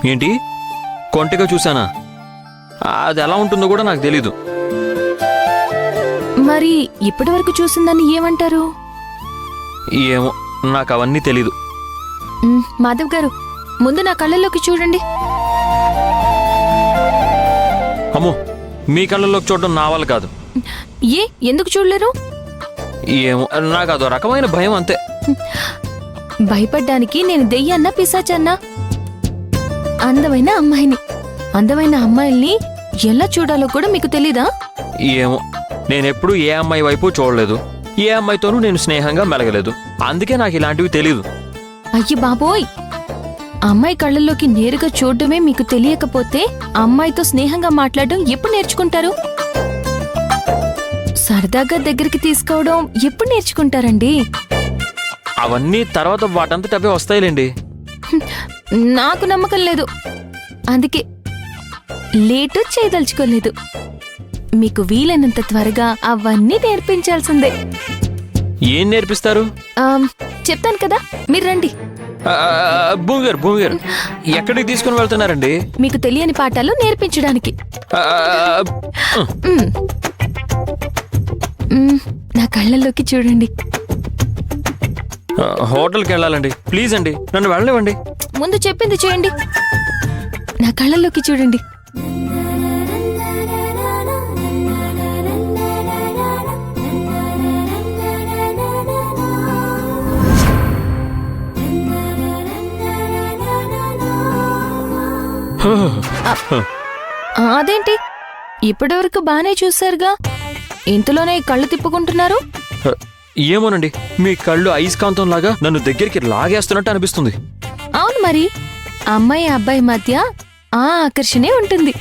ఏంటి? కొంటెగా చూసానా? అది ఎలా ఉంటుందో కూడా నాకు తెలీదు. మరి ఇప్పటి వరకు చూసిందని ఏమంటారు? ఏమో, నాకు అవన్నీ తెలీదు. మాధవ్ గారు, ముందు నా కళ్ళల్లోకి చూడండి. అమ్మో, మీ కళ్ళల్లోకి చూడడం నా వల్ల కాదు. ఎందుకు చూడలేరు? ఏమో, నాకు అదో రకమైన భయం అంతే. భయపడ్డానికి నేను దెయ్యాన్నా పిశాచన్నా? అందమైన అమ్మాయిని. అందమైన అమ్మాయిల్ని ఎలా చూడాలో కూడా మీకు తెలీదా? ఏమో, నేనెప్పుడు ఏ అమ్మాయి వైపు చూడలేదు. ఏ అమ్మాయితోనూ నేను స్నేహంగా మెలగలేదు. అందుకే నాకు ఇలాంటివి తెలీదు. అయ్యి బాబోయ్, అమ్మాయి కళ్ళల్లోకి నేరుగా చూడడమే మీకు తెలియకపోతే అమ్మాయితో స్నేహంగా మాట్లాడడం ఎప్పుడు నేర్చుకుంటారు? సరదాగా దగ్గరికి తీసుకోవడం ఎప్పుడు నేర్చుకుంటారండి? అవన్నీ తర్వాత వాటంతట అవే వస్తాయిలేండి. నాకు నమ్మకం లేదు. అందుకే లేటు చేయదలుచుకోలేదు. మీకు వీలైనంత త్వరగా అవన్నీ నేర్పించాల్సిందే. ఏం నేర్పిస్తారు? చెప్తాను కదా, మీరు రండి. భూమిగారు ఎక్కడికి తీసుకుని వెళ్తున్నారండి? మీకు తెలియని పాఠాలు నేర్పించడానికి. నా కళ్ళల్లోకి చూడండి. హోటల్కి వెళ్ళాలండి, ప్లీజ్ అండి, నన్ను వెళ్ళనివ్వండి. ముందు చెప్పింది చేయండి. నా కళ్ళల్లోకి చూడండి. అదేంటి, ఇప్పటివరకు బానే చూశారుగా, ఇంతలోనే కళ్ళు తిప్పుకుంటున్నారు? ఏమోనండి, మీ కళ్ళు అయస్కాంతం లాగా నన్ను దగ్గరికి లాగేస్తున్నట్టు అనిపిస్తుంది. అవును మరి, అమ్మాయి అబ్బాయి మధ్య ఆ ఆకర్షణే ఉంటుంది.